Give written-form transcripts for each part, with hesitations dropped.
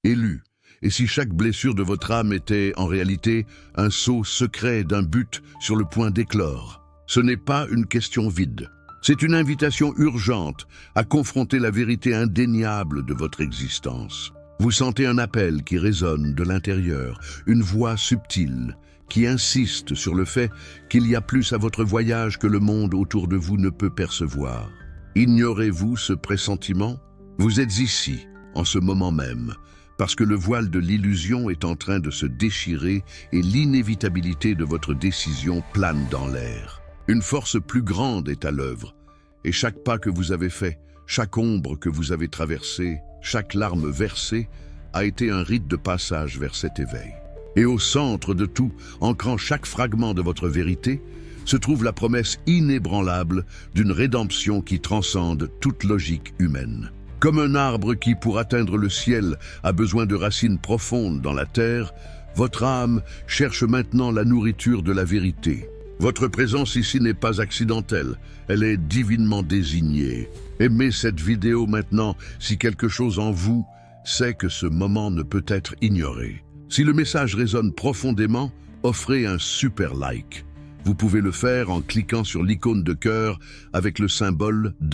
Élu. Et si chaque blessure de votre âme était, en réalité, un sceau secret d'un but sur le point d'éclore? Ce n'est pas une question vide. C'est une invitation urgente à confronter la vérité indéniable de votre existence. Vous sentez un appel qui résonne de l'intérieur, une voix subtile qui insiste sur le fait qu'il y a plus à votre voyage que le monde autour de vous ne peut percevoir. Ignorez-vous ce pressentiment? Vous êtes ici, en ce moment même, parce que le voile de l'illusion est en train de se déchirer et l'inévitabilité de votre décision plane dans l'air. Une force plus grande est à l'œuvre, et chaque pas que vous avez fait, chaque ombre que vous avez traversée, chaque larme versée, a été un rite de passage vers cet éveil. Et au centre de tout, ancrant chaque fragment de votre vérité, se trouve la promesse inébranlable d'une rédemption qui transcende toute logique humaine. Comme un arbre qui, pour atteindre le ciel, a besoin de racines profondes dans la terre, votre âme cherche maintenant la nourriture de la vérité. Votre présence ici n'est pas accidentelle, elle est divinement désignée. Aimez cette vidéo maintenant si quelque chose en vous sait que ce moment ne peut être ignoré. Si le message résonne profondément, offrez un super like. Vous pouvez le faire en cliquant sur l'icône de cœur avec le symbole $,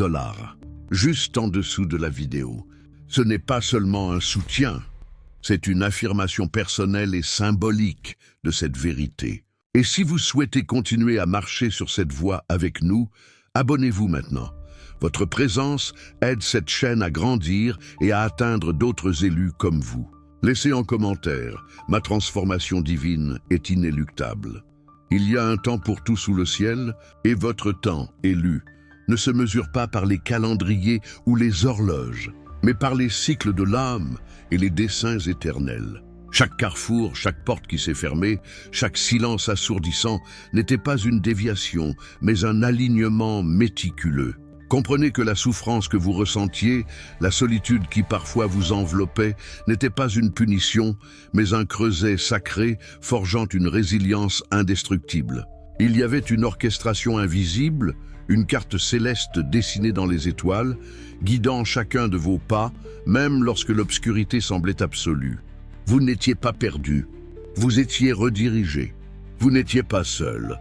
juste en dessous de la vidéo. Ce n'est pas seulement un soutien, c'est une affirmation personnelle et symbolique de cette vérité. Et si vous souhaitez continuer à marcher sur cette voie avec nous, abonnez-vous maintenant. Votre présence aide cette chaîne à grandir et à atteindre d'autres élus comme vous. Laissez en commentaire, ma transformation divine est inéluctable. Il y a un temps pour tout sous le ciel, et votre temps, élu, ne se mesure pas par les calendriers ou les horloges, mais par les cycles de l'âme et les desseins éternels. Chaque carrefour, chaque porte qui s'est fermée, chaque silence assourdissant n'était pas une déviation, mais un alignement méticuleux. Comprenez que la souffrance que vous ressentiez, la solitude qui parfois vous enveloppait, n'était pas une punition, mais un creuset sacré forgeant une résilience indestructible. Il y avait une orchestration invisible, une carte céleste dessinée dans les étoiles, guidant chacun de vos pas, même lorsque l'obscurité semblait absolue. Vous n'étiez pas perdu, vous étiez redirigé, vous n'étiez pas seul,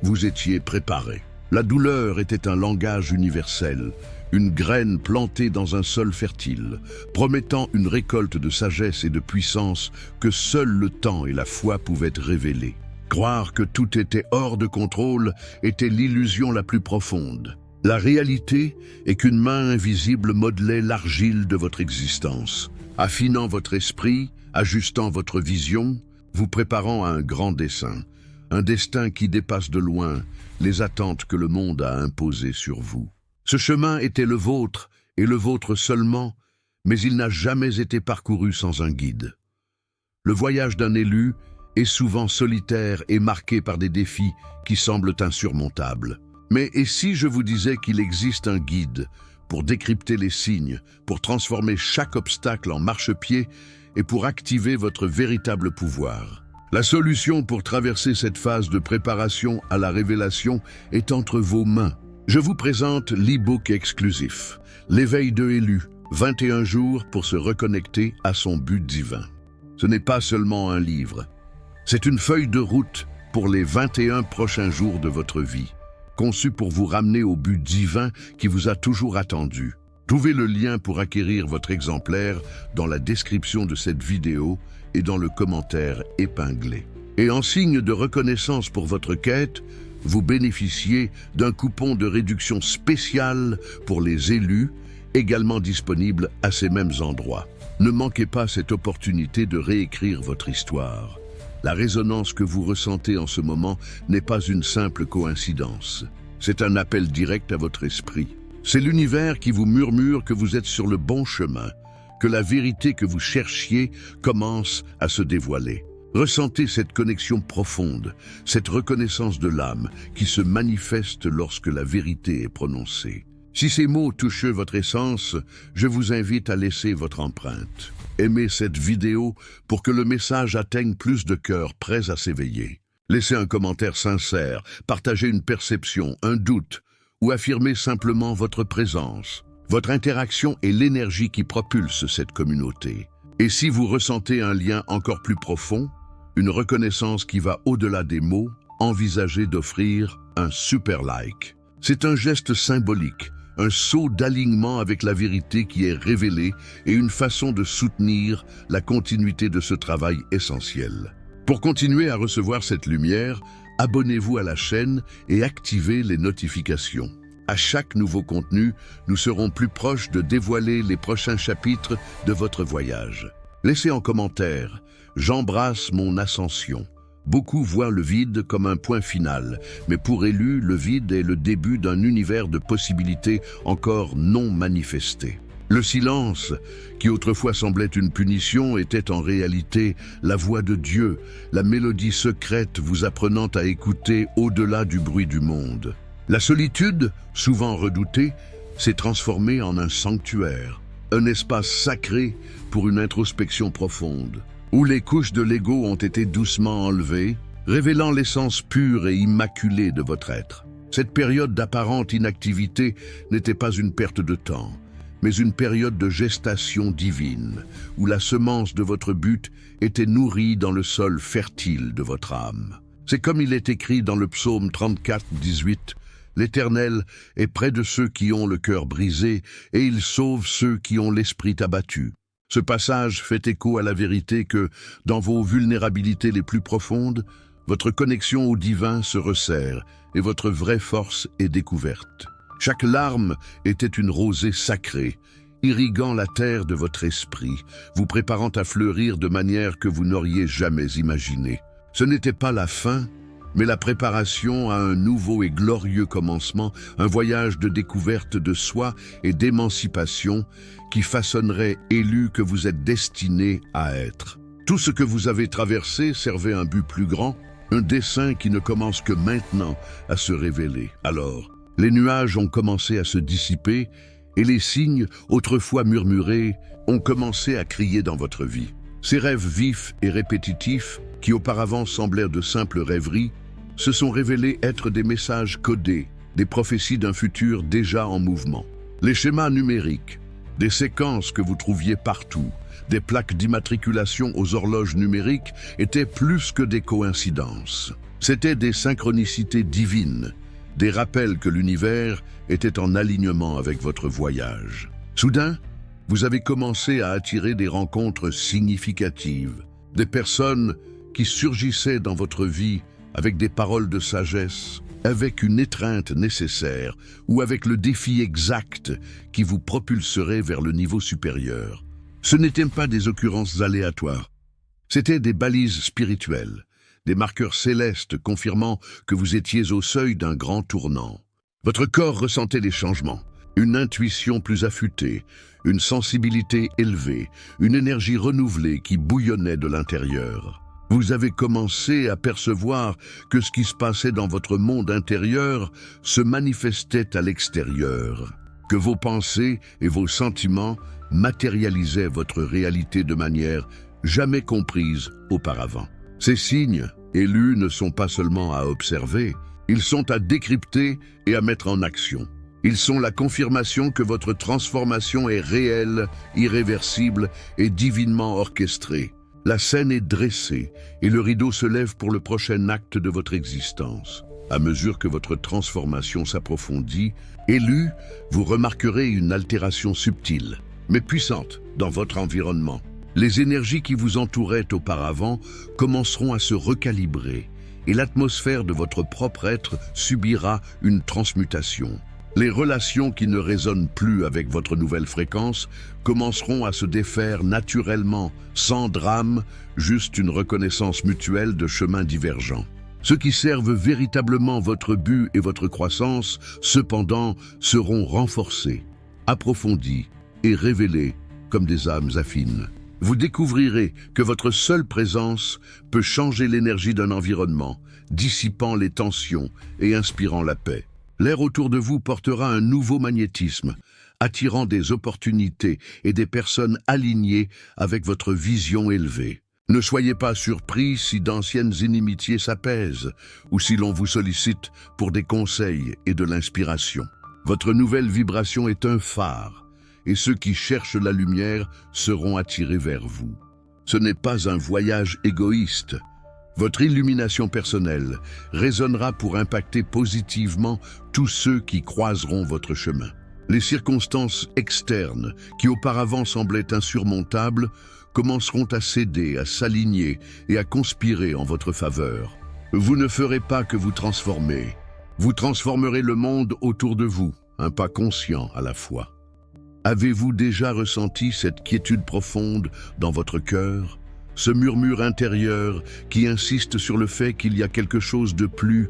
vous étiez préparé. La douleur était un langage universel, une graine plantée dans un sol fertile, promettant une récolte de sagesse et de puissance que seul le temps et la foi pouvaient révéler. Croire que tout était hors de contrôle était l'illusion la plus profonde. La réalité est qu'une main invisible modelait l'argile de votre existence, affinant votre esprit, ajustant votre vision, vous préparant à un grand dessein, un destin qui dépasse de loin les attentes que le monde a imposées sur vous. Ce chemin était le vôtre, et le vôtre seulement, mais il n'a jamais été parcouru sans un guide. Le voyage d'un élu est souvent solitaire et marqué par des défis qui semblent insurmontables. Mais et si je vous disais qu'il existe un guide pour décrypter les signes, pour transformer chaque obstacle en marchepied et pour activer votre véritable pouvoir? La solution pour traverser cette phase de préparation à la révélation est entre vos mains. Je vous présente l'e-book exclusif, L'éveil de Élu, 21 jours pour se reconnecter à son but divin. Ce n'est pas seulement un livre, c'est une feuille de route pour les 21 prochains jours de votre vie, conçue pour vous ramener au but divin qui vous a toujours attendu. Trouvez le lien pour acquérir votre exemplaire dans la description de cette vidéo et dans le commentaire épinglé. Et en signe de reconnaissance pour votre quête, vous bénéficiez d'un coupon de réduction spécial pour les élus, également disponible à ces mêmes endroits. Ne manquez pas cette opportunité de réécrire votre histoire. La résonance que vous ressentez en ce moment n'est pas une simple coïncidence. C'est un appel direct à votre esprit. C'est l'univers qui vous murmure que vous êtes sur le bon chemin, que la vérité que vous cherchiez commence à se dévoiler. Ressentez cette connexion profonde, cette reconnaissance de l'âme qui se manifeste lorsque la vérité est prononcée. Si ces mots touchent votre essence, je vous invite à laisser votre empreinte. Aimez cette vidéo pour que le message atteigne plus de cœurs prêts à s'éveiller. Laissez un commentaire sincère, partagez une perception, un doute, ou affirmez simplement votre présence. Votre interaction est l'énergie qui propulse cette communauté. Et si vous ressentez un lien encore plus profond, une reconnaissance qui va au-delà des mots, envisagez d'offrir un super like. C'est un geste symbolique, un saut d'alignement avec la vérité qui est révélée et une façon de soutenir la continuité de ce travail essentiel. Pour continuer à recevoir cette lumière, abonnez-vous à la chaîne et activez les notifications. À chaque nouveau contenu, nous serons plus proches de dévoiler les prochains chapitres de votre voyage. Laissez en commentaire « J'embrasse mon ascension ». Beaucoup voient le vide comme un point final, mais pour Élu, le vide est le début d'un univers de possibilités encore non manifestées. Le silence, qui autrefois semblait une punition, était en réalité la voix de Dieu, la mélodie secrète vous apprenant à écouter au-delà du bruit du monde. La solitude, souvent redoutée, s'est transformée en un sanctuaire, un espace sacré pour une introspection profonde, où les couches de l'ego ont été doucement enlevées, révélant l'essence pure et immaculée de votre être. Cette période d'apparente inactivité n'était pas une perte de temps, mais une période de gestation divine, où la semence de votre but était nourrie dans le sol fertile de votre âme. C'est comme il est écrit dans le psaume 34, 18, « L'Éternel est près de ceux qui ont le cœur brisé, et il sauve ceux qui ont l'esprit abattu. » Ce passage fait écho à la vérité que, dans vos vulnérabilités les plus profondes, votre connexion au divin se resserre et votre vraie force est découverte. Chaque larme était une rosée sacrée, irriguant la terre de votre esprit, vous préparant à fleurir de manière que vous n'auriez jamais imaginée. Ce n'était pas la fin, mais la préparation à un nouveau et glorieux commencement, un voyage de découverte de soi et d'émancipation qui façonnerait Élu que vous êtes destiné à être. Tout ce que vous avez traversé servait un but plus grand, un dessein qui ne commence que maintenant à se révéler. Alors, les nuages ont commencé à se dissiper et les signes, autrefois murmurés, ont commencé à crier dans votre vie. Ces rêves vifs et répétitifs, qui auparavant semblèrent de simples rêveries, se sont révélés être des messages codés, des prophéties d'un futur déjà en mouvement. Les schémas numériques, des séquences que vous trouviez partout, des plaques d'immatriculation aux horloges numériques étaient plus que des coïncidences. C'étaient des synchronicités divines, des rappels que l'univers était en alignement avec votre voyage. Soudain, vous avez commencé à attirer des rencontres significatives, des personnes qui surgissaient dans votre vie avec des paroles de sagesse, avec une étreinte nécessaire ou avec le défi exact qui vous propulserait vers le niveau supérieur. Ce n'étaient pas des occurrences aléatoires, c'étaient des balises spirituelles, des marqueurs célestes confirmant que vous étiez au seuil d'un grand tournant. Votre corps ressentait des changements, une intuition plus affûtée, une sensibilité élevée, une énergie renouvelée qui bouillonnait de l'intérieur. Vous avez commencé à percevoir que ce qui se passait dans votre monde intérieur se manifestait à l'extérieur, que vos pensées et vos sentiments matérialisaient votre réalité de manière jamais comprise auparavant. Ces signes, Élus, ne sont pas seulement à observer, ils sont à décrypter et à mettre en action. Ils sont la confirmation que votre transformation est réelle, irréversible et divinement orchestrée. La scène est dressée et le rideau se lève pour le prochain acte de votre existence. À mesure que votre transformation s'approfondit, Élu, vous remarquerez une altération subtile, mais puissante, dans votre environnement. Les énergies qui vous entouraient auparavant commenceront à se recalibrer et l'atmosphère de votre propre être subira une transmutation. Les relations qui ne résonnent plus avec votre nouvelle fréquence commenceront à se défaire naturellement, sans drame, juste une reconnaissance mutuelle de chemins divergents. Ceux qui servent véritablement votre but et votre croissance, cependant, seront renforcés, approfondis et révélés comme des âmes affines. Vous découvrirez que votre seule présence peut changer l'énergie d'un environnement, dissipant les tensions et inspirant la paix. L'air autour de vous portera un nouveau magnétisme, attirant des opportunités et des personnes alignées avec votre vision élevée. Ne soyez pas surpris si d'anciennes inimitiés s'apaisent ou si l'on vous sollicite pour des conseils et de l'inspiration. Votre nouvelle vibration est un phare, et ceux qui cherchent la lumière seront attirés vers vous. Ce n'est pas un voyage égoïste. Votre illumination personnelle résonnera pour impacter positivement tous ceux qui croiseront votre chemin. Les circonstances externes, qui auparavant semblaient insurmontables, commenceront à céder, à s'aligner et à conspirer en votre faveur. Vous ne ferez pas que vous transformer. Vous transformerez le monde autour de vous, un pas conscient à la fois. Avez-vous déjà ressenti cette quiétude profonde dans votre cœur? Ce murmure intérieur qui insiste sur le fait qu'il y a quelque chose de plus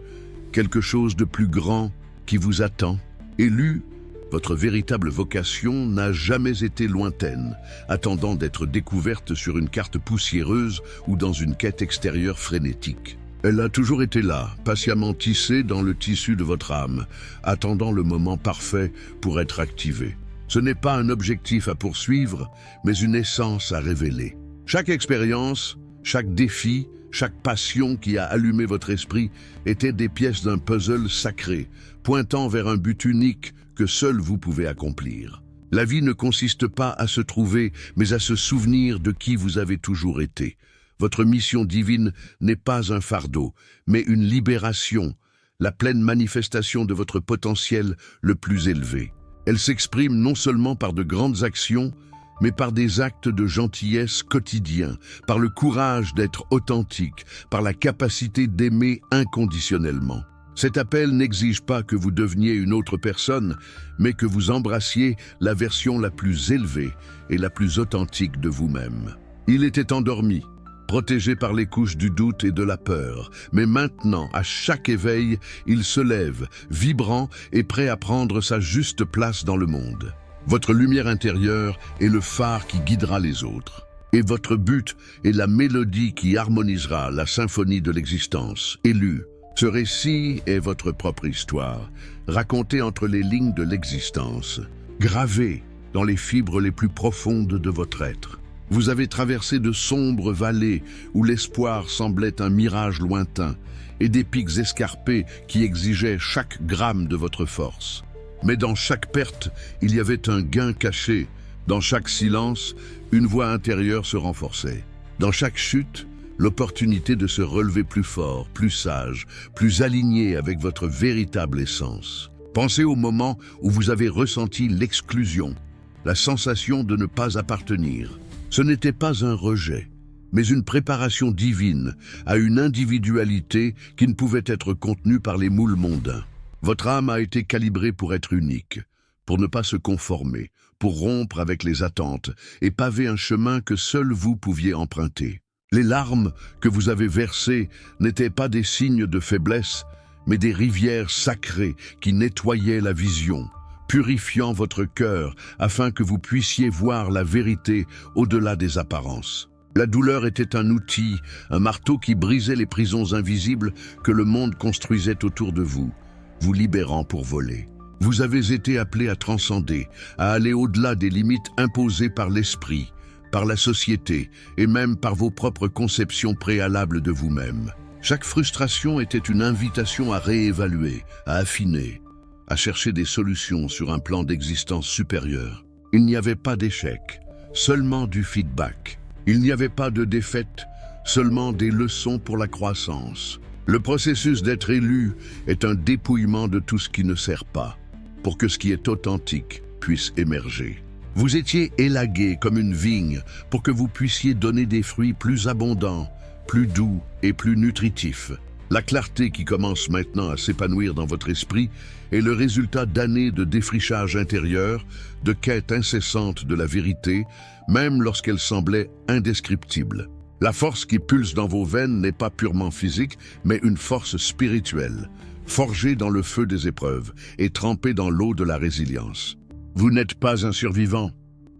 grand qui vous attend. Élu, votre véritable vocation n'a jamais été lointaine, attendant d'être découverte sur une carte poussiéreuse ou dans une quête extérieure frénétique. Elle a toujours été là, patiemment tissée dans le tissu de votre âme, attendant le moment parfait pour être activée. Ce n'est pas un objectif à poursuivre, mais une essence à révéler. Chaque expérience, chaque défi, chaque passion qui a allumé votre esprit étaient des pièces d'un puzzle sacré, pointant vers un but unique que seul vous pouvez accomplir. La vie ne consiste pas à se trouver, mais à se souvenir de qui vous avez toujours été. Votre mission divine n'est pas un fardeau, mais une libération, la pleine manifestation de votre potentiel le plus élevé. Elle s'exprime non seulement par de grandes actions, mais par des actes de gentillesse quotidiens, par le courage d'être authentique, par la capacité d'aimer inconditionnellement. Cet appel n'exige pas que vous deveniez une autre personne, mais que vous embrassiez la version la plus élevée et la plus authentique de vous-même. Il était endormi, protégé par les couches du doute et de la peur, mais maintenant, à chaque éveil, il se lève, vibrant et prêt à prendre sa juste place dans le monde. Votre lumière intérieure est le phare qui guidera les autres. Et votre but est la mélodie qui harmonisera la symphonie de l'existence. Élu, ce récit est votre propre histoire, racontée entre les lignes de l'existence, gravée dans les fibres les plus profondes de votre être. Vous avez traversé de sombres vallées où l'espoir semblait un mirage lointain et des pics escarpés qui exigeaient chaque gramme de votre force. Mais dans chaque perte, il y avait un gain caché. Dans chaque silence, une voix intérieure se renforçait. Dans chaque chute, l'opportunité de se relever plus fort, plus sage, plus aligné avec votre véritable essence. Pensez au moment où vous avez ressenti l'exclusion, la sensation de ne pas appartenir. Ce n'était pas un rejet, mais une préparation divine à une individualité qui ne pouvait être contenue par les moules mondains. Votre âme a été calibrée pour être unique, pour ne pas se conformer, pour rompre avec les attentes et paver un chemin que seul vous pouviez emprunter. Les larmes que vous avez versées n'étaient pas des signes de faiblesse, mais des rivières sacrées qui nettoyaient la vision, purifiant votre cœur afin que vous puissiez voir la vérité au-delà des apparences. La douleur était un outil, un marteau qui brisait les prisons invisibles que le monde construisait autour de vous, vous libérant pour voler. Vous avez été appelé à transcender, à aller au-delà des limites imposées par l'esprit, par la société et même par vos propres conceptions préalables de vous-même. Chaque frustration était une invitation à réévaluer, à affiner, à chercher des solutions sur un plan d'existence supérieur. Il n'y avait pas d'échec, seulement du feedback. Il n'y avait pas de défaite, seulement des leçons pour la croissance. Le processus d'être élu est un dépouillement de tout ce qui ne sert pas, pour que ce qui est authentique puisse émerger. Vous étiez élagué comme une vigne pour que vous puissiez donner des fruits plus abondants, plus doux et plus nutritifs. La clarté qui commence maintenant à s'épanouir dans votre esprit est le résultat d'années de défrichage intérieur, de quête incessante de la vérité, même lorsqu'elle semblait indescriptible. La force qui pulse dans vos veines n'est pas purement physique, mais une force spirituelle, forgée dans le feu des épreuves et trempée dans l'eau de la résilience. Vous n'êtes pas un survivant.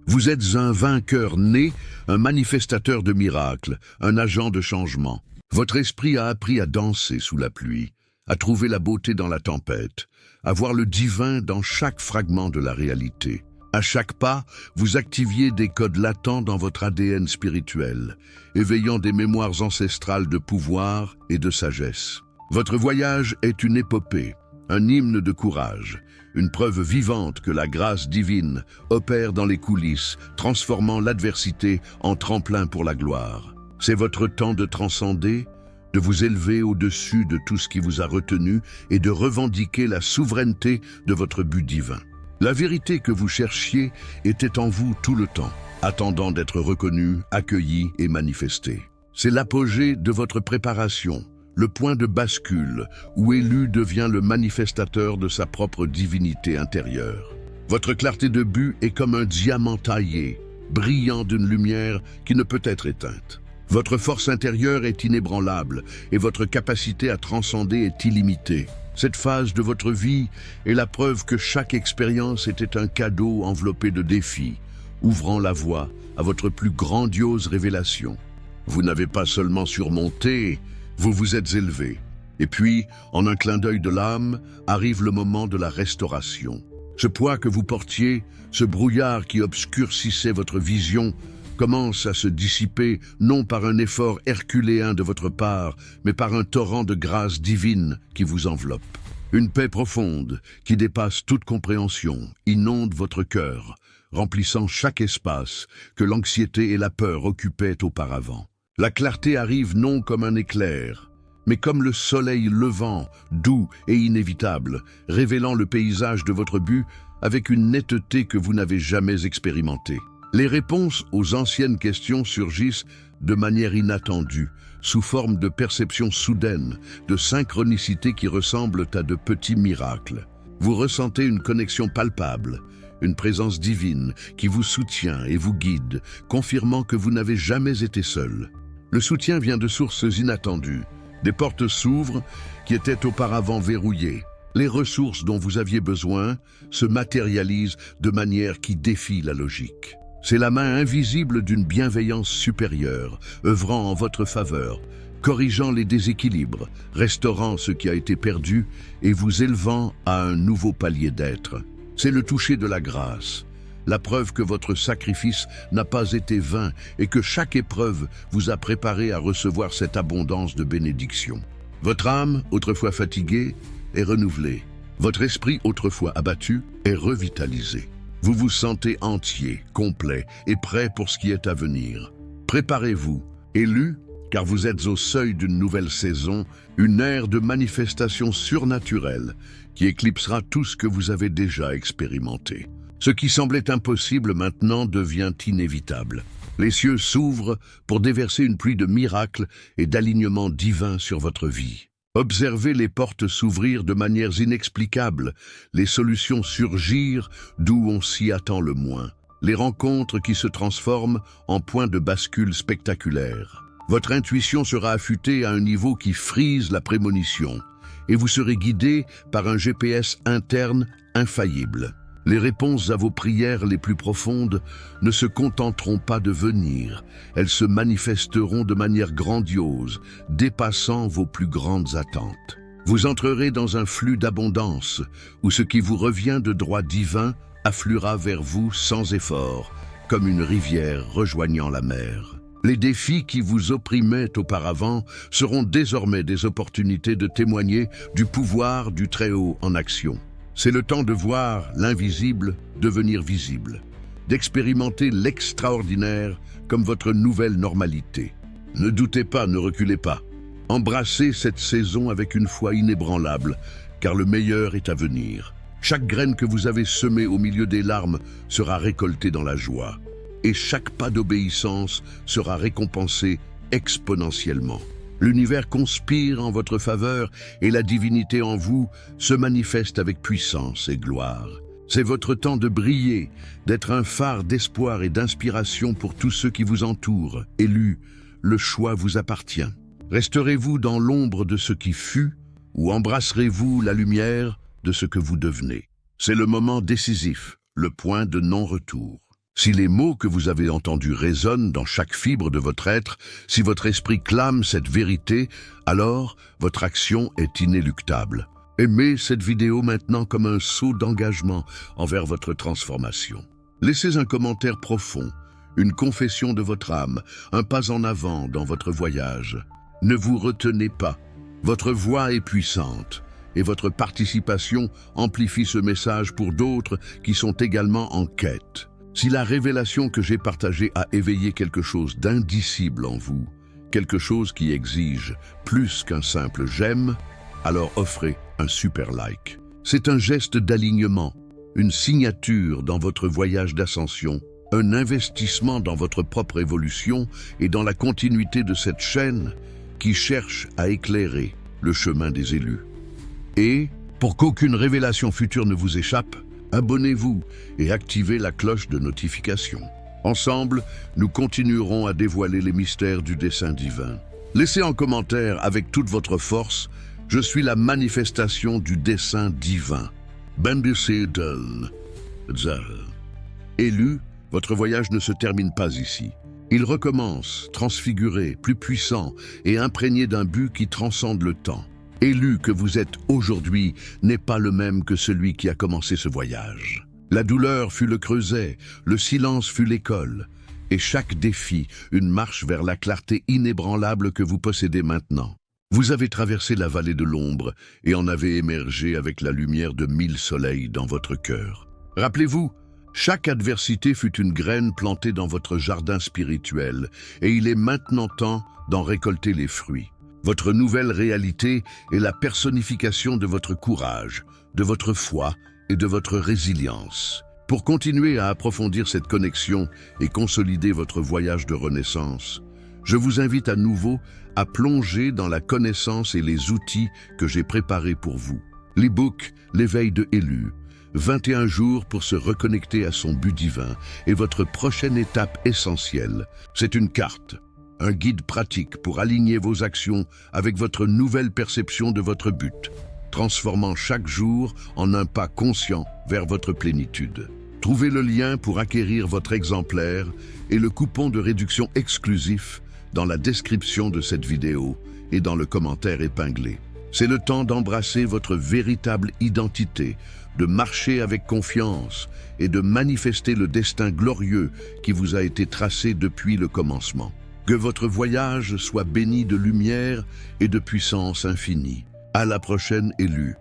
Vous êtes un vainqueur né, un manifestateur de miracles, un agent de changement. Votre esprit a appris à danser sous la pluie, à trouver la beauté dans la tempête, à voir le divin dans chaque fragment de la réalité. À chaque pas, vous activiez des codes latents dans votre ADN spirituel, éveillant des mémoires ancestrales de pouvoir et de sagesse. Votre voyage est une épopée, un hymne de courage, une preuve vivante que la grâce divine opère dans les coulisses, transformant l'adversité en tremplin pour la gloire. C'est votre temps de transcender, de vous élever au-dessus de tout ce qui vous a retenu et de revendiquer la souveraineté de votre but divin. La vérité que vous cherchiez était en vous tout le temps, attendant d'être reconnue, accueillie et manifestée. C'est l'apogée de votre préparation, le point de bascule où Élu devient le manifestateur de sa propre divinité intérieure. Votre clarté de but est comme un diamant taillé, brillant d'une lumière qui ne peut être éteinte. Votre force intérieure est inébranlable et votre capacité à transcender est illimitée. Cette phase de votre vie est la preuve que chaque expérience était un cadeau enveloppé de défis, ouvrant la voie à votre plus grandiose révélation. Vous n'avez pas seulement surmonté, vous vous êtes élevé. Et puis, en un clin d'œil de l'âme, arrive le moment de la restauration. Ce poids que vous portiez, ce brouillard qui obscurcissait votre vision, commence à se dissiper non par un effort herculéen de votre part, mais par un torrent de grâce divine qui vous enveloppe. Une paix profonde qui dépasse toute compréhension inonde votre cœur, remplissant chaque espace que l'anxiété et la peur occupaient auparavant. La clarté arrive non comme un éclair, mais comme le soleil levant, doux et inévitable, révélant le paysage de votre but avec une netteté que vous n'avez jamais expérimentée. Les réponses aux anciennes questions surgissent de manière inattendue, sous forme de perceptions soudaines, de synchronicités qui ressemblent à de petits miracles. Vous ressentez une connexion palpable, une présence divine qui vous soutient et vous guide, confirmant que vous n'avez jamais été seul. Le soutien vient de sources inattendues. Des portes s'ouvrent qui étaient auparavant verrouillées. Les ressources dont vous aviez besoin se matérialisent de manière qui défie la logique. C'est la main invisible d'une bienveillance supérieure, œuvrant en votre faveur, corrigeant les déséquilibres, restaurant ce qui a été perdu et vous élevant à un nouveau palier d'être. C'est le toucher de la grâce, la preuve que votre sacrifice n'a pas été vain et que chaque épreuve vous a préparé à recevoir cette abondance de bénédictions. Votre âme, autrefois fatiguée, est renouvelée. Votre esprit, autrefois abattu, est revitalisé. Vous vous sentez entier, complet et prêt pour ce qui est à venir. Préparez-vous, Élu, car vous êtes au seuil d'une nouvelle saison, une ère de manifestation surnaturelle qui éclipsera tout ce que vous avez déjà expérimenté. Ce qui semblait impossible maintenant devient inévitable. Les cieux s'ouvrent pour déverser une pluie de miracles et d'alignements divins sur votre vie. Observez les portes s'ouvrir de manières inexplicables, les solutions surgir d'où on s'y attend le moins, les rencontres qui se transforment en points de bascule spectaculaires. Votre intuition sera affûtée à un niveau qui frise la prémonition, et vous serez guidé par un GPS interne infaillible. Les réponses à vos prières les plus profondes ne se contenteront pas de venir, elles se manifesteront de manière grandiose, dépassant vos plus grandes attentes. Vous entrerez dans un flux d'abondance, où ce qui vous revient de droit divin affluera vers vous sans effort, comme une rivière rejoignant la mer. Les défis qui vous opprimaient auparavant seront désormais des opportunités de témoigner du pouvoir du Très-Haut en action. C'est le temps de voir l'invisible devenir visible, d'expérimenter l'extraordinaire comme votre nouvelle normalité. Ne doutez pas, ne reculez pas. Embrassez cette saison avec une foi inébranlable, car le meilleur est à venir. Chaque graine que vous avez semée au milieu des larmes sera récoltée dans la joie, et chaque pas d'obéissance sera récompensé exponentiellement. L'univers conspire en votre faveur et la divinité en vous se manifeste avec puissance et gloire. C'est votre temps de briller, d'être un phare d'espoir et d'inspiration pour tous ceux qui vous entourent. Élu, le choix vous appartient. Resterez-vous dans l'ombre de ce qui fut ou embrasserez-vous la lumière de ce que vous devenez? C'est le moment décisif, le point de non-retour. Si les mots que vous avez entendus résonnent dans chaque fibre de votre être, si votre esprit clame cette vérité, alors votre action est inéluctable. Aimez cette vidéo maintenant comme un saut d'engagement envers votre transformation. Laissez un commentaire profond, une confession de votre âme, un pas en avant dans votre voyage. Ne vous retenez pas. Votre voix est puissante et votre participation amplifie ce message pour d'autres qui sont également en quête. Si la révélation que j'ai partagée a éveillé quelque chose d'indicible en vous, quelque chose qui exige plus qu'un simple j'aime, alors offrez un super like. C'est un geste d'alignement, une signature dans votre voyage d'ascension, un investissement dans votre propre évolution et dans la continuité de cette chaîne qui cherche à éclairer le chemin des élus. Et, pour qu'aucune révélation future ne vous échappe, abonnez-vous et activez la cloche de notification. Ensemble, nous continuerons à dévoiler les mystères du dessein divin. Laissez en commentaire avec toute votre force « Je suis la manifestation du dessein divin ». Bendeciden. Élu, votre voyage ne se termine pas ici. Il recommence, transfiguré, plus puissant et imprégné d'un but qui transcende le temps. Élu que vous êtes aujourd'hui n'est pas le même que celui qui a commencé ce voyage. La douleur fut le creuset, le silence fut l'école, et chaque défi, une marche vers la clarté inébranlable que vous possédez maintenant. Vous avez traversé la vallée de l'ombre et en avez émergé avec la lumière de 1000 soleils dans votre cœur. Rappelez-vous, chaque adversité fut une graine plantée dans votre jardin spirituel, et il est maintenant temps d'en récolter les fruits. Votre nouvelle réalité est la personnification de votre courage, de votre foi et de votre résilience. Pour continuer à approfondir cette connexion et consolider votre voyage de renaissance, je vous invite à nouveau à plonger dans la connaissance et les outils que j'ai préparés pour vous. L'e-book L'éveil de Élu, 21 jours pour se reconnecter à son but divin est votre prochaine étape essentielle. C'est une carte, un guide pratique pour aligner vos actions avec votre nouvelle perception de votre but, transformant chaque jour en un pas conscient vers votre plénitude. Trouvez le lien pour acquérir votre exemplaire et le coupon de réduction exclusif dans la description de cette vidéo et dans le commentaire épinglé. C'est le temps d'embrasser votre véritable identité, de marcher avec confiance et de manifester le destin glorieux qui vous a été tracé depuis le commencement. Que votre voyage soit béni de lumière et de puissance infinie. À la prochaine élue.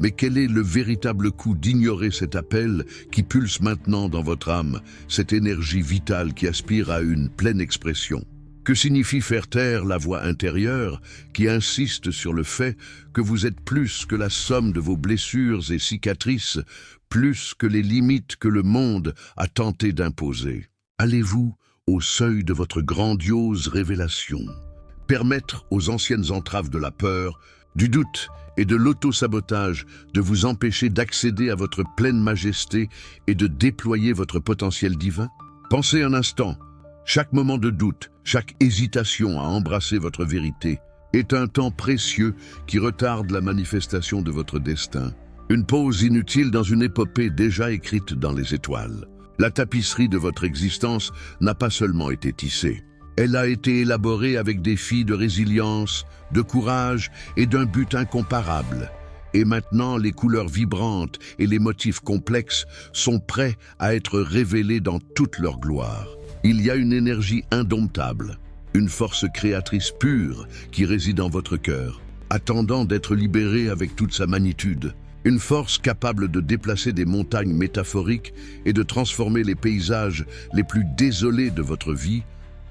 Mais quel est le véritable coût d'ignorer cet appel qui pulse maintenant dans votre âme, cette énergie vitale qui aspire à une pleine expression? Que signifie faire taire la voix intérieure qui insiste sur le fait que vous êtes plus que la somme de vos blessures et cicatrices, plus que les limites que le monde a tenté d'imposer? Allez-vous au seuil de votre grandiose révélation, permettre aux anciennes entraves de la peur, du doute et de l'auto-sabotage de vous empêcher d'accéder à votre pleine majesté et de déployer votre potentiel divin? Pensez un instant, chaque moment de doute, chaque hésitation à embrasser votre vérité est un temps précieux qui retarde la manifestation de votre destin. Une pause inutile dans une épopée déjà écrite dans les étoiles. La tapisserie de votre existence n'a pas seulement été tissée. Elle a été élaborée avec des filles de résilience, de courage et d'un but incomparable. Et maintenant, les couleurs vibrantes et les motifs complexes sont prêts à être révélés dans toute leur gloire. Il y a une énergie indomptable, une force créatrice pure qui réside en votre cœur, attendant d'être libérée avec toute sa magnitude. Une force capable de déplacer des montagnes métaphoriques et de transformer les paysages les plus désolés de votre vie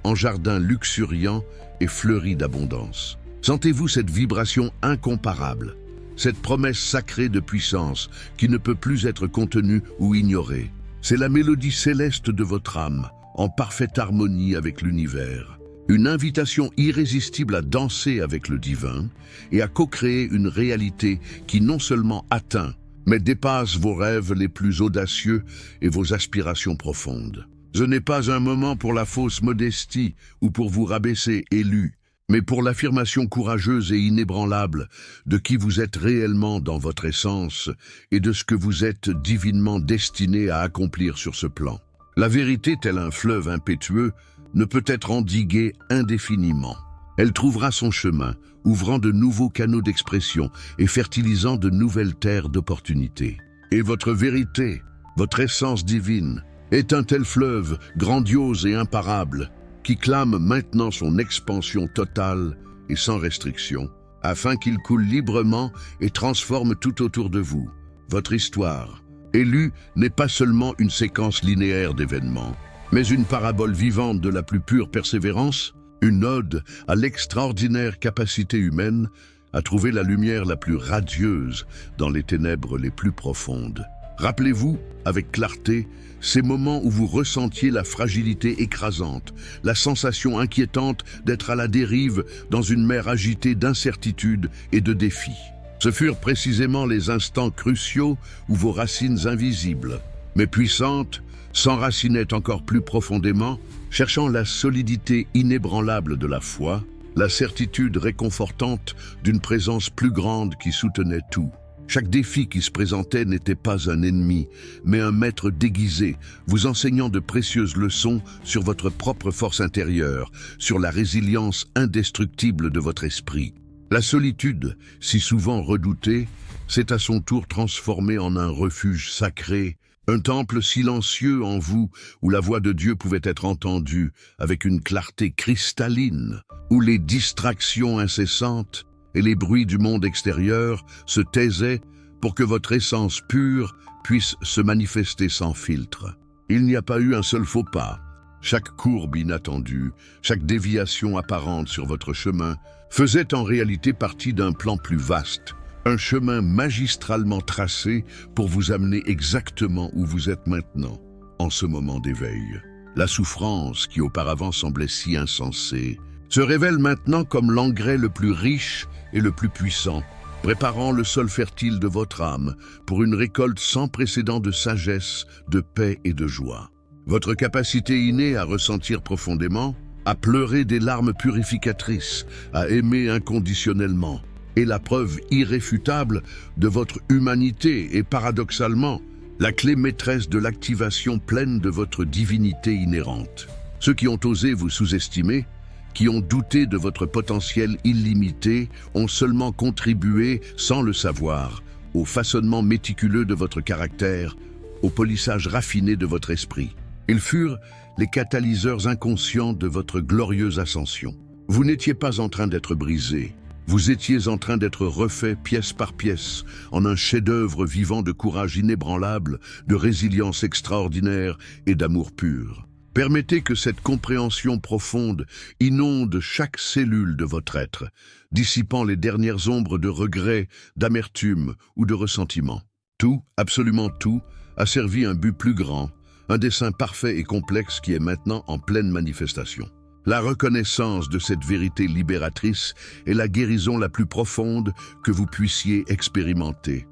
en jardins luxuriants et fleuris d'abondance. Sentez-vous cette vibration incomparable, cette promesse sacrée de puissance qui ne peut plus être contenue ou ignorée. C'est la mélodie céleste de votre âme, en parfaite harmonie avec l'univers. Une invitation irrésistible à danser avec le divin et à co-créer une réalité qui non seulement atteint, mais dépasse vos rêves les plus audacieux et vos aspirations profondes. Ce n'est pas un moment pour la fausse modestie ou pour vous rabaisser, élu, mais pour l'affirmation courageuse et inébranlable de qui vous êtes réellement dans votre essence et de ce que vous êtes divinement destiné à accomplir sur ce plan. La vérité, tel un fleuve impétueux, ne peut être endiguée indéfiniment. Elle trouvera son chemin, ouvrant de nouveaux canaux d'expression et fertilisant de nouvelles terres d'opportunités. Et votre vérité, votre essence divine, est un tel fleuve grandiose et imparable qui clame maintenant son expansion totale et sans restriction, afin qu'il coule librement et transforme tout autour de vous. Votre histoire, Élu, n'est pas seulement une séquence linéaire d'événements, mais une parabole vivante de la plus pure persévérance, une ode à l'extraordinaire capacité humaine à trouver la lumière la plus radieuse dans les ténèbres les plus profondes. Rappelez-vous, avec clarté, ces moments où vous ressentiez la fragilité écrasante, la sensation inquiétante d'être à la dérive dans une mer agitée d'incertitudes et de défis. Ce furent précisément les instants cruciaux où vos racines invisibles, mais puissantes, s'enracinaient encore plus profondément, cherchant la solidité inébranlable de la foi, la certitude réconfortante d'une présence plus grande qui soutenait tout. Chaque défi qui se présentait n'était pas un ennemi, mais un maître déguisé, vous enseignant de précieuses leçons sur votre propre force intérieure, sur la résilience indestructible de votre esprit. La solitude, si souvent redoutée, s'est à son tour transformée en un refuge sacré, un temple silencieux en vous où la voix de Dieu pouvait être entendue avec une clarté cristalline, où les distractions incessantes et les bruits du monde extérieur se taisaient pour que votre essence pure puisse se manifester sans filtre. Il n'y a pas eu un seul faux pas. Chaque courbe inattendue, chaque déviation apparente sur votre chemin faisait en réalité partie d'un plan plus vaste, un chemin magistralement tracé pour vous amener exactement où vous êtes maintenant, en ce moment d'éveil. La souffrance qui auparavant semblait si insensée se révèle maintenant comme l'engrais le plus riche et le plus puissant, préparant le sol fertile de votre âme pour une récolte sans précédent de sagesse, de paix et de joie. Votre capacité innée à ressentir profondément, à pleurer des larmes purificatrices, à aimer inconditionnellement, est la preuve irréfutable de votre humanité et paradoxalement, la clé maîtresse de l'activation pleine de votre divinité inhérente. Ceux qui ont osé vous sous-estimer, qui ont douté de votre potentiel illimité, ont seulement contribué, sans le savoir, au façonnement méticuleux de votre caractère, au polissage raffiné de votre esprit. Ils furent les catalyseurs inconscients de votre glorieuse ascension. Vous n'étiez pas en train d'être brisé, vous étiez en train d'être refait pièce par pièce, en un chef-d'œuvre vivant de courage inébranlable, de résilience extraordinaire et d'amour pur. Permettez que cette compréhension profonde inonde chaque cellule de votre être, dissipant les dernières ombres de regret, d'amertume ou de ressentiment. Tout, absolument tout, a servi un but plus grand, un dessein parfait et complexe qui est maintenant en pleine manifestation. La reconnaissance de cette vérité libératrice est la guérison la plus profonde que vous puissiez expérimenter.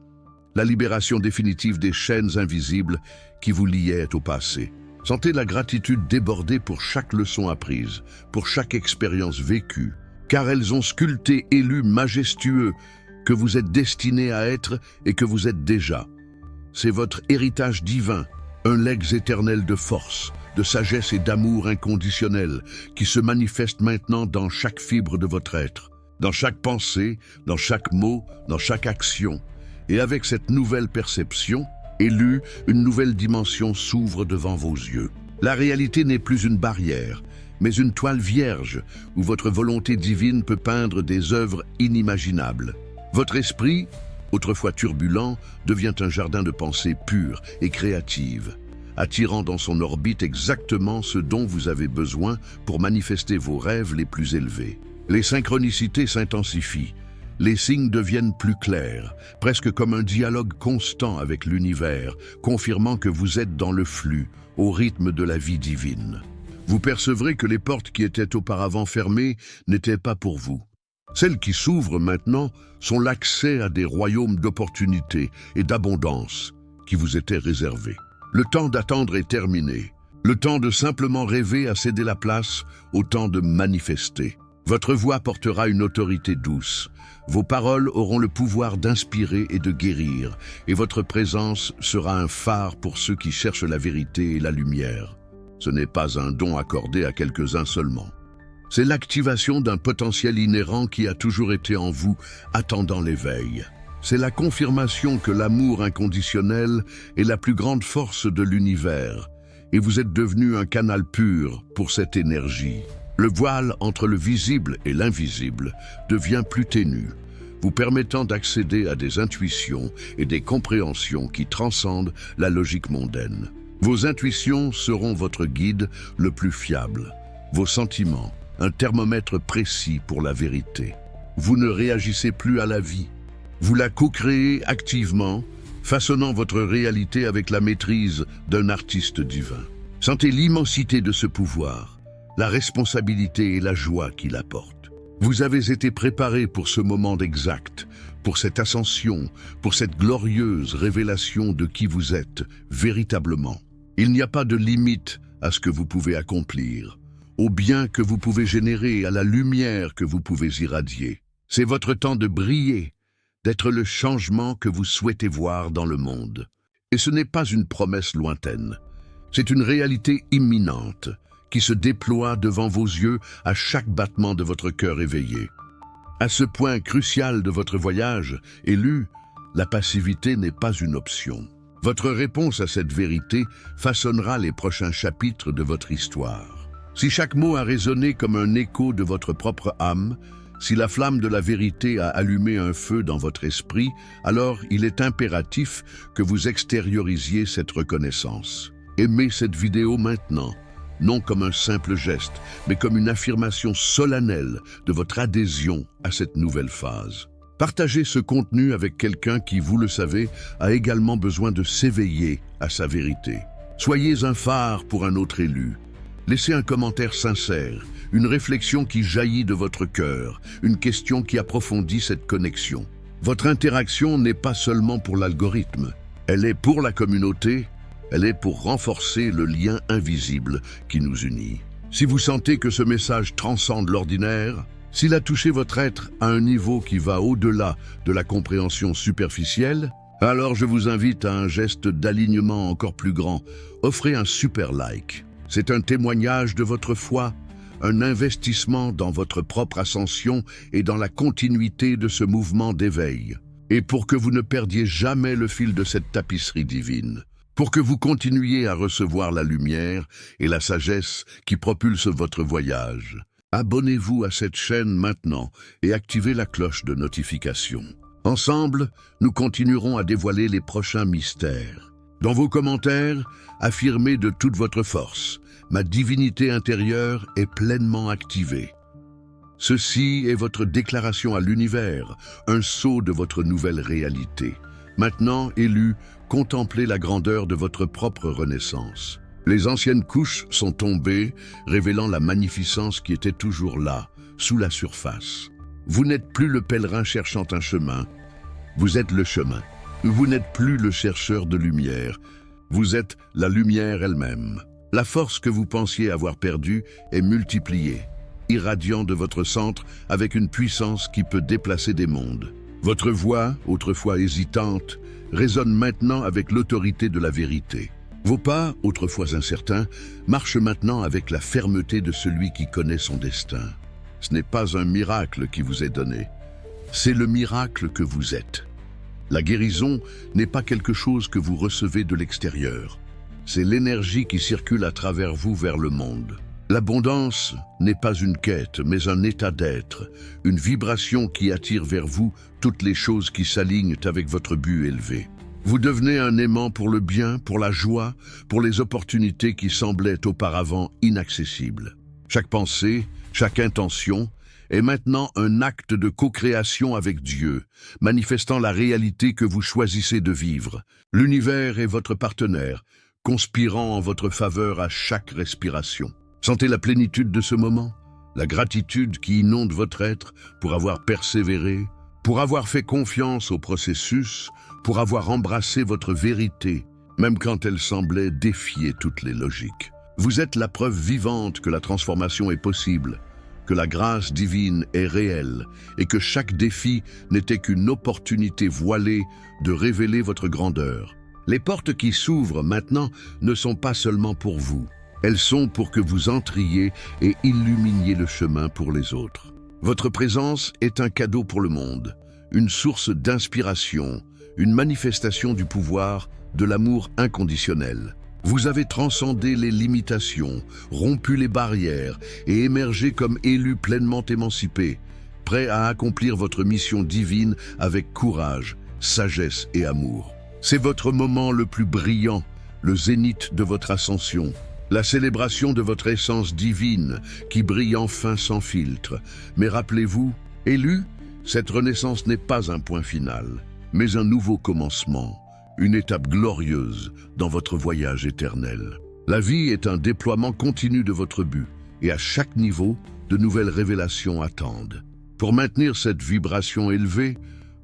La libération définitive des chaînes invisibles qui vous liaient au passé. Sentez la gratitude déborder pour chaque leçon apprise, pour chaque expérience vécue, car elles ont sculpté Élu majestueux que vous êtes destiné à être et que vous êtes déjà. C'est votre héritage divin, un legs éternel de force, de sagesse et d'amour inconditionnel qui se manifeste maintenant dans chaque fibre de votre être, dans chaque pensée, dans chaque mot, dans chaque action. Et avec cette nouvelle perception, Élu, une nouvelle dimension s'ouvre devant vos yeux. La réalité n'est plus une barrière, mais une toile vierge où votre volonté divine peut peindre des œuvres inimaginables. Votre esprit, autrefois turbulent, devient un jardin de pensées pures et créatives, attirant dans son orbite exactement ce dont vous avez besoin pour manifester vos rêves les plus élevés. Les synchronicités s'intensifient. Les signes deviennent plus clairs, presque comme un dialogue constant avec l'univers, confirmant que vous êtes dans le flux, au rythme de la vie divine. Vous percevrez que les portes qui étaient auparavant fermées n'étaient pas pour vous. Celles qui s'ouvrent maintenant sont l'accès à des royaumes d'opportunités et d'abondance qui vous étaient réservés. Le temps d'attendre est terminé. Le temps de simplement rêver a cédé la place au temps de manifester. Votre voix portera une autorité douce. Vos paroles auront le pouvoir d'inspirer et de guérir, et votre présence sera un phare pour ceux qui cherchent la vérité et la lumière. Ce n'est pas un don accordé à quelques-uns seulement. C'est l'activation d'un potentiel inhérent qui a toujours été en vous, attendant l'éveil. C'est la confirmation que l'amour inconditionnel est la plus grande force de l'univers, et vous êtes devenu un canal pur pour cette énergie. Le voile entre le visible et l'invisible devient plus ténu, vous permettant d'accéder à des intuitions et des compréhensions qui transcendent la logique mondaine. Vos intuitions seront votre guide le plus fiable, vos sentiments, un thermomètre précis pour la vérité. Vous ne réagissez plus à la vie, vous la co-créez activement, façonnant votre réalité avec la maîtrise d'un artiste divin. Sentez l'immensité de ce pouvoir, la responsabilité et la joie qu'il apporte. Vous avez été préparé pour ce moment exact, pour cette ascension, pour cette glorieuse révélation de qui vous êtes véritablement. Il n'y a pas de limite à ce que vous pouvez accomplir, au bien que vous pouvez générer, à la lumière que vous pouvez irradier. C'est votre temps de briller, d'être le changement que vous souhaitez voir dans le monde. Et ce n'est pas une promesse lointaine, c'est une réalité imminente qui se déploie devant vos yeux à chaque battement de votre cœur éveillé. À ce point crucial de votre voyage, élu, la passivité n'est pas une option. Votre réponse à cette vérité façonnera les prochains chapitres de votre histoire. Si chaque mot a résonné comme un écho de votre propre âme, si la flamme de la vérité a allumé un feu dans votre esprit, alors il est impératif que vous extériorisiez cette reconnaissance. Aimez cette vidéo maintenant, non comme un simple geste, mais comme une affirmation solennelle de votre adhésion à cette nouvelle phase. Partagez ce contenu avec quelqu'un qui, vous le savez, a également besoin de s'éveiller à sa vérité. Soyez un phare pour un autre élu. Laissez un commentaire sincère, une réflexion qui jaillit de votre cœur, une question qui approfondit cette connexion. Votre interaction n'est pas seulement pour l'algorithme, elle est pour la communauté, elle est pour renforcer le lien invisible qui nous unit. Si vous sentez que ce message transcende l'ordinaire, s'il a touché votre être à un niveau qui va au-delà de la compréhension superficielle, alors je vous invite à un geste d'alignement encore plus grand. Offrez un super like. C'est un témoignage de votre foi, un investissement dans votre propre ascension et dans la continuité de ce mouvement d'éveil. Et pour que vous ne perdiez jamais le fil de cette tapisserie divine, pour que vous continuiez à recevoir la lumière et la sagesse qui propulsent votre voyage, abonnez-vous à cette chaîne maintenant et activez la cloche de notification. Ensemble, nous continuerons à dévoiler les prochains mystères. Dans vos commentaires, affirmez de toute votre force: ma divinité intérieure est pleinement activée. Ceci est votre déclaration à l'univers, un sceau de votre nouvelle réalité. Maintenant, élu, contemplez la grandeur de votre propre renaissance. Les anciennes couches sont tombées, révélant la magnificence qui était toujours là, sous la surface. Vous n'êtes plus le pèlerin cherchant un chemin, vous êtes le chemin. Vous n'êtes plus le chercheur de lumière, vous êtes la lumière elle-même. La force que vous pensiez avoir perdue est multipliée, irradiant de votre centre avec une puissance qui peut déplacer des mondes. Votre voix, autrefois hésitante, résonne maintenant avec l'autorité de la vérité. Vos pas, autrefois incertains, marchent maintenant avec la fermeté de celui qui connaît son destin. Ce n'est pas un miracle qui vous est donné, c'est le miracle que vous êtes. La guérison n'est pas quelque chose que vous recevez de l'extérieur, c'est l'énergie qui circule à travers vous vers le monde. L'abondance n'est pas une quête, mais un état d'être, une vibration qui attire vers vous toutes les choses qui s'alignent avec votre but élevé. Vous devenez un aimant pour le bien, pour la joie, pour les opportunités qui semblaient auparavant inaccessibles. Chaque pensée, chaque intention est maintenant un acte de co-création avec Dieu, manifestant la réalité que vous choisissez de vivre. L'univers est votre partenaire, conspirant en votre faveur à chaque respiration. Sentez la plénitude de ce moment, la gratitude qui inonde votre être pour avoir persévéré, pour avoir fait confiance au processus, pour avoir embrassé votre vérité, même quand elle semblait défier toutes les logiques. Vous êtes la preuve vivante que la transformation est possible, que la grâce divine est réelle et que chaque défi n'était qu'une opportunité voilée de révéler votre grandeur. Les portes qui s'ouvrent maintenant ne sont pas seulement pour vous. Elles sont pour que vous entriez et illuminiez le chemin pour les autres. Votre présence est un cadeau pour le monde, une source d'inspiration, une manifestation du pouvoir, de l'amour inconditionnel. Vous avez transcendé les limitations, rompu les barrières et émergé comme élu pleinement émancipé, prêt à accomplir votre mission divine avec courage, sagesse et amour. C'est votre moment le plus brillant, le zénith de votre ascension, la célébration de votre essence divine qui brille enfin sans filtre. Mais rappelez-vous, élu, cette renaissance n'est pas un point final, mais un nouveau commencement, une étape glorieuse dans votre voyage éternel. La vie est un déploiement continu de votre but, et à chaque niveau, de nouvelles révélations attendent. Pour maintenir cette vibration élevée,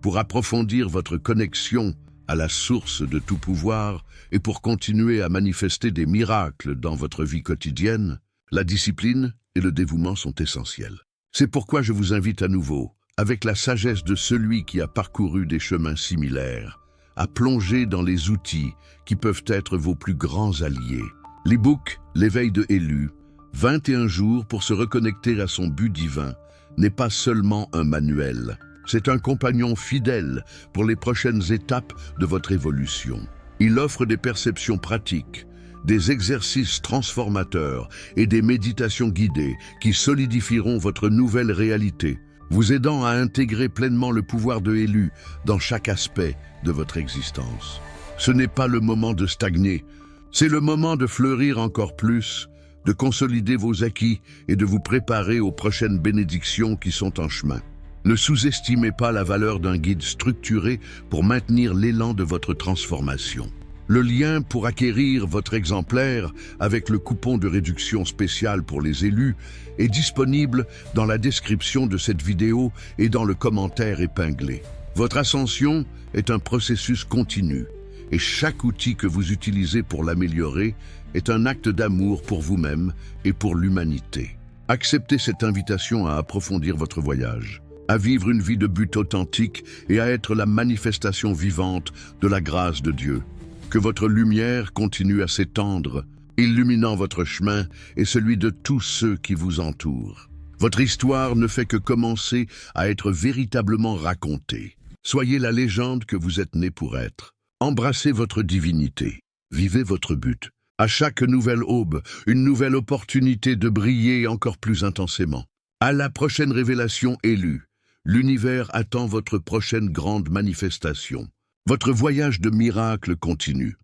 pour approfondir votre connexion à la source de tout pouvoir et pour continuer à manifester des miracles dans votre vie quotidienne, la discipline et le dévouement sont essentiels. C'est pourquoi je vous invite à nouveau, avec la sagesse de celui qui a parcouru des chemins similaires, à plonger dans les outils qui peuvent être vos plus grands alliés. L'e-book L'éveil de Élu, 21 jours pour se reconnecter à son but divin, n'est pas seulement un manuel. C'est un compagnon fidèle pour les prochaines étapes de votre évolution. Il offre des perceptions pratiques, des exercices transformateurs et des méditations guidées qui solidifieront votre nouvelle réalité, vous aidant à intégrer pleinement le pouvoir de Élu dans chaque aspect de votre existence. Ce n'est pas le moment de stagner, c'est le moment de fleurir encore plus, de consolider vos acquis et de vous préparer aux prochaines bénédictions qui sont en chemin. Ne sous-estimez pas la valeur d'un guide structuré pour maintenir l'élan de votre transformation. Le lien pour acquérir votre exemplaire avec le coupon de réduction spéciale pour les élus est disponible dans la description de cette vidéo et dans le commentaire épinglé. Votre ascension est un processus continu et chaque outil que vous utilisez pour l'améliorer est un acte d'amour pour vous-même et pour l'humanité. Acceptez cette invitation à approfondir votre voyage, à vivre une vie de but authentique et à être la manifestation vivante de la grâce de Dieu. Que votre lumière continue à s'étendre, illuminant votre chemin et celui de tous ceux qui vous entourent. Votre histoire ne fait que commencer à être véritablement racontée. Soyez la légende que vous êtes né pour être. Embrassez votre divinité. Vivez votre but. À chaque nouvelle aube, une nouvelle opportunité de briller encore plus intensément. À la prochaine révélation élue, l'univers attend votre prochaine grande manifestation. Votre voyage de miracle continue.